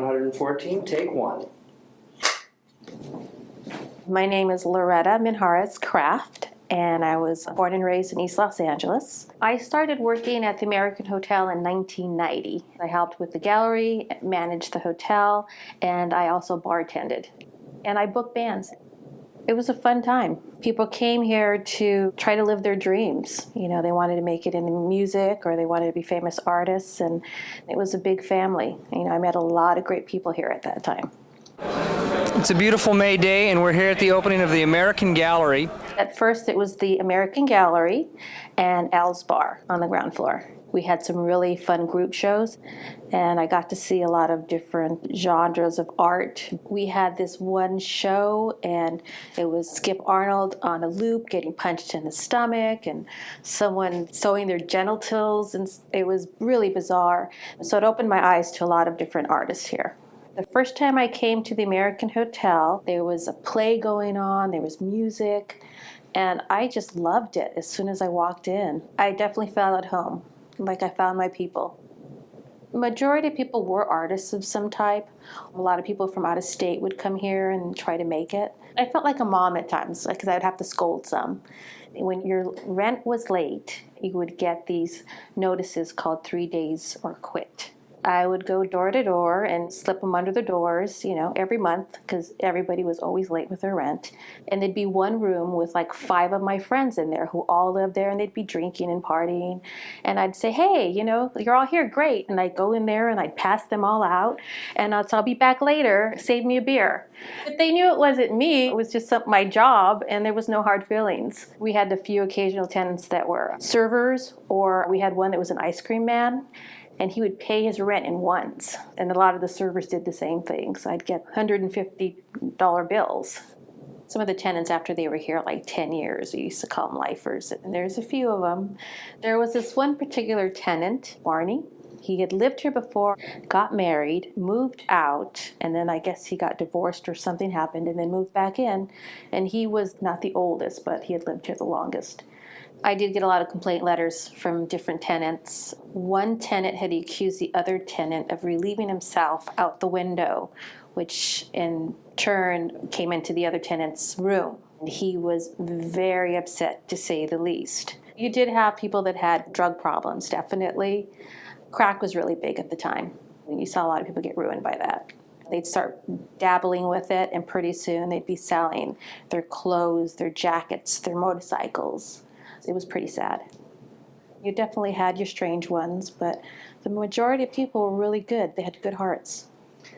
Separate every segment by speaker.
Speaker 1: 114, take one.
Speaker 2: My name is Loretta Minjarez Kraft, and I was born and raised in East Los Angeles. I started working at the American Hotel in 1990. I helped with the gallery, managed the hotel, and I also bartended. And I booked bands. It was a fun time. People came here to try to live their dreams. You know, they wanted to make it in music or they wanted to be famous artists, and it was a big family. You know, I met a lot of great people here at that time.
Speaker 3: It's a beautiful May day, and we're here at the opening of the American Gallery.
Speaker 2: At first, it was the American Gallery and Al's Bar on the ground floor. We had some really fun group shows, and I got to see a lot of different genres of art. We had this one show, and it was Skip Arnold on a loop getting punched in the stomach, and someone sewing their genitals, and it was really bizarre. So it opened my eyes to a lot of different artists here. The first time I came to the American Hotel, there was a play going on, there was music, and I just loved it as soon as I walked in. I definitely felt at home, like I found my people. Majority of people were artists of some type. A lot of people from out of state would come here and try to make it. I felt like a mom at times, because I would have to scold some. When your rent was late, you would get these notices called 3 days or quit. I would go door to door and slip them under the doors, you know, every month, because everybody was always late with their rent. And there'd be one room with like 5 of my friends in there who all lived there, and they'd be drinking and partying. And I'd say, hey, you know, you're all here, great. And I'd go in there and I'd pass them all out. And I'd say, I'll be back later, save me a beer. But they knew it wasn't me, it was just my job, and there was no hard feelings. We had a few occasional tenants that were servers, or we had one that was an ice cream man. And he would pay his rent in ones. And a lot of the servers did the same thing. So I'd get $150 bills. Some of the tenants, after they were here like 10 years, we used to call them lifers. And there's a few of them. There was this one particular tenant, Barney. He had lived here before, got married, moved out, and then I guess he got divorced or something happened, and then moved back in. And he was not the oldest, but he had lived here the longest. I did get a lot of complaint letters from different tenants. One tenant had accused the other tenant of relieving himself out the window, which in turn came into the other tenant's room. He was very upset, to say the least. You did have people that had drug problems, definitely. Crack was really big at the time. You saw a lot of people get ruined by that. They'd start dabbling with it, and pretty soon they'd be selling their clothes, their jackets, their motorcycles. It was pretty sad. You definitely had your strange ones, but the majority of people were really good. They had good hearts.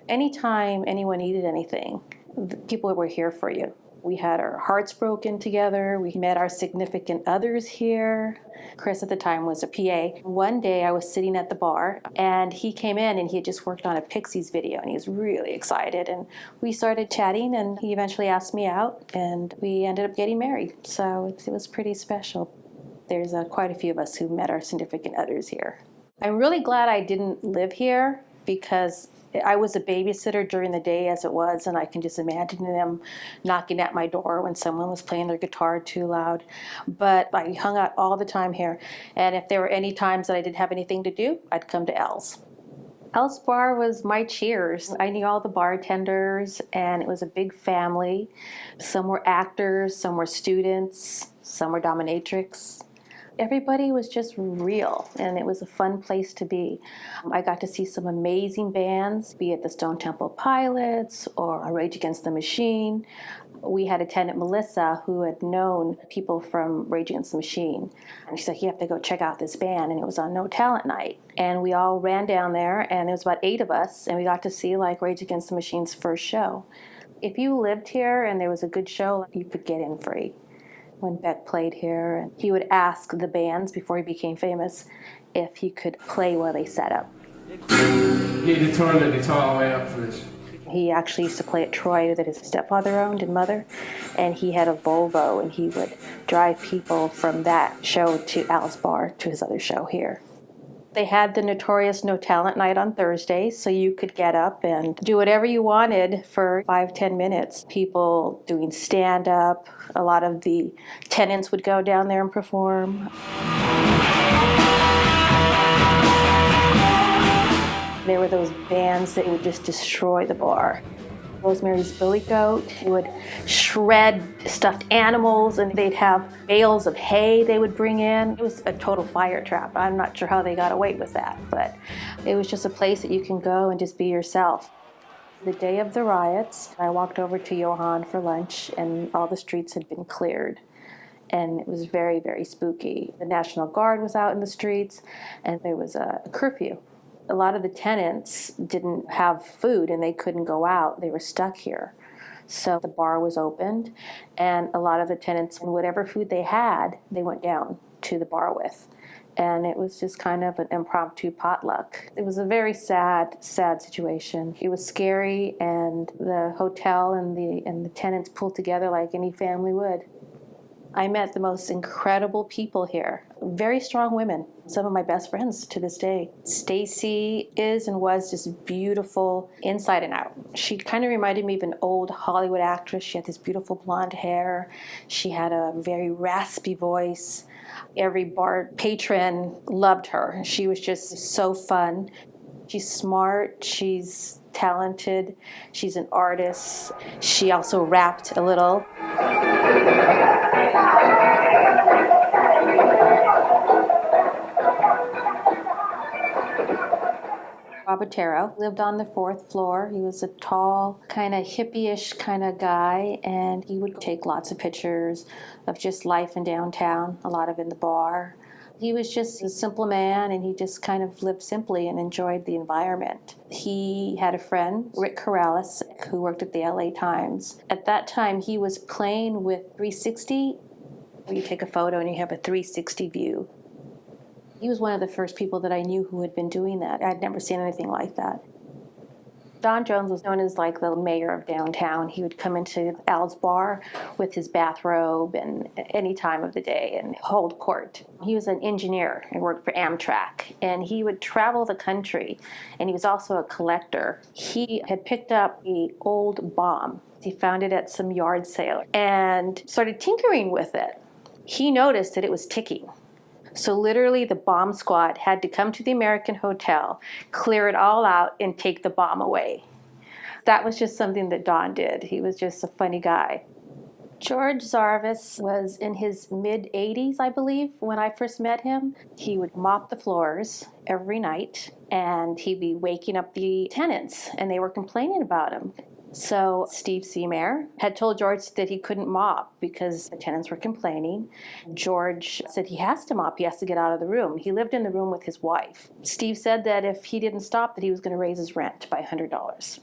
Speaker 2: Anytime anyone needed anything, the people were here for you. We had our hearts broken together. We met our significant others here. Chris at the time was a PA. One day I was sitting at the bar, and he came in, and he had just worked on a Pixies video, and he was really excited. And we started chatting, and he eventually asked me out, and we ended up getting married. So it was pretty special. There's quite a few of us who met our significant others here. I'm really glad I didn't live here, because I was a babysitter during the day as it was, and I can just imagine them knocking at my door when someone was playing their guitar too loud. But I hung out all the time here, and if there were any times that I didn't have anything to do, I'd come to L's. L's Bar was my cheers. I knew all the bartenders, and it was a big family. Some were actors, some were students, some were dominatrix. Everybody was just real, and it was a fun place to be. I got to see some amazing bands, be it the Stone Temple Pilots or Rage Against the Machine. We had a tenant, Melissa, who had known people from Rage Against the Machine. And she said, you have to go check out this band, and it was on No Talent Night. And we all ran down there, and there was about 8 of us, and we got to see like Rage Against the Machine's first show. If you lived here and there was a good show, you could get in free. When Beck played here, and he would ask the bands before he became famous if he could play while they set up.
Speaker 4: Need to turn the guitar all the way up for this.
Speaker 2: He actually used to play at Troy that his stepfather owned and mother, and he had a Volvo, and he would drive people from that show to Al's Bar to his other show here. They had the notorious No Talent Night on Thursdays, so you could get up and do whatever you wanted for 5-10 minutes. People doing stand-up. A lot of the tenants would go down there and perform. There were those bands that would just destroy the bar. Rosemary's Billy Goat would shred stuffed animals, and they'd have bales of hay they would bring in. It was a total fire trap. I'm not sure how they got away with that, but it was just a place that you can go and just be yourself. The day of the riots, I walked over to Johan for lunch, and all the streets had been cleared. And it was very, very spooky. The National Guard was out in the streets, and there was a curfew. A lot of the tenants didn't have food, and they couldn't go out. They were stuck here. So the bar was opened, and a lot of the tenants, whatever food they had, they went down to the bar with. And it was just kind of an impromptu potluck. It was a very sad, sad situation. It was scary, and the hotel and the tenants pulled together like any family would. I met the most incredible people here, very strong women, some of my best friends to this day. Stacy is and was just beautiful inside and out. She kind of reminded me of an old Hollywood actress. She had this beautiful blonde hair. She had a very raspy voice. Every bar patron loved her. She was just so fun. She's smart, she's talented, she's an artist. She also rapped a little. Robertero lived on the 4th floor. He was a tall, kind of hippie-ish kind of guy, and he would take lots of pictures of just life in downtown, a lot of in the bar. He was just a simple man, and he just kind of lived simply and enjoyed the environment. He had a friend, Rick Corrales, who worked at the LA Times. At that time, he was playing with 360, where you take a photo and you have a 360 view. He was one of the first people that I knew who had been doing that. I'd never seen anything like that. Don Jones was known as like the mayor of downtown. He would come into Al's bar with his bathrobe and any time of the day and hold court. He was an engineer and worked for Amtrak, and he would travel the country, and he was also a collector. He had picked up an old bomb. He found it at some yard sale and started tinkering with it. He noticed that it was ticking. So literally the bomb squad had to come to the American Hotel, clear it all out, and take the bomb away. That was just something that Don did. He was just a funny guy. George Zarvis was in his mid-80s, I believe, when I first met him. He would mop the floors every night, and he'd be waking up the tenants, and they were complaining about him. So Steve Seamer had told George that he couldn't mop because the tenants were complaining. George said he has to mop, he has to get out of the room. He lived in the room with his wife. Steve said that if he didn't stop, that he was going to raise his rent by $100.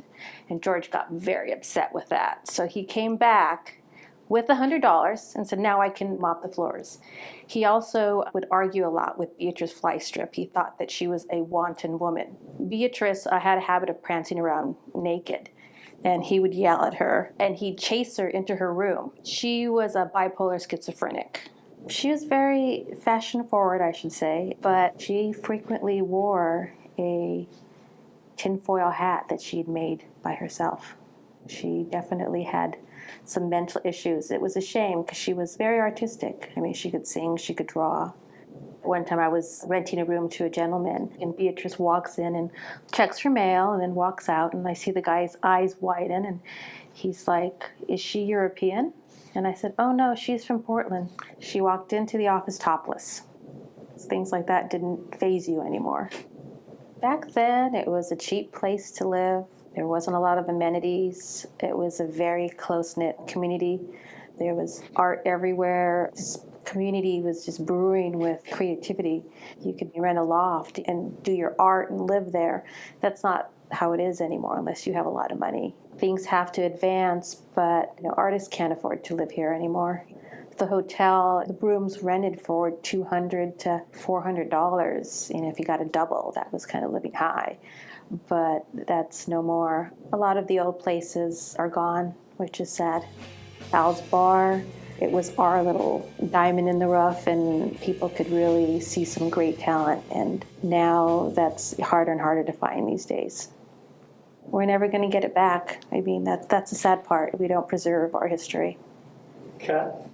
Speaker 2: And George got very upset with that. So he came back with $100 and said, now I can mop the floors. He also would argue a lot with Beatrice Flystrip. He thought that she was a wanton woman. Beatrice had a habit of prancing around naked, and he would yell at her, and he'd chase her into her room. She was a bipolar schizophrenic. She was very fashion forward, I should say, but she frequently wore a tinfoil hat that she'd made by herself. She definitely had some mental issues. It was a shame because she was very artistic. I mean, she could sing, she could draw. One time I was renting a room to a gentleman, and Beatrice walks in and checks her mail and then walks out, and I see the guy's eyes widen, and he's like, is she European? And I said, oh no, she's from Portland. She walked into the office topless. Things like that didn't faze you anymore. Back then, it was a cheap place to live. There wasn't a lot of amenities. It was a very close-knit community. There was art everywhere. This community was just brewing with creativity. You could rent a loft and do your art and live there. That's not how it is anymore unless you have a lot of money. Things have to advance, but artists can't afford to live here anymore. The hotel, the rooms rented for $200 to $400. If you got a double, that was kind of living high. But that's no more. A lot of the old places are gone, which is sad. Al's Bar, it was our little diamond in the rough, and people could really see some great talent. And now that's harder and harder to find these days. We're never going to get it back. I mean, that's the sad part. We don't preserve our history.
Speaker 1: Cut.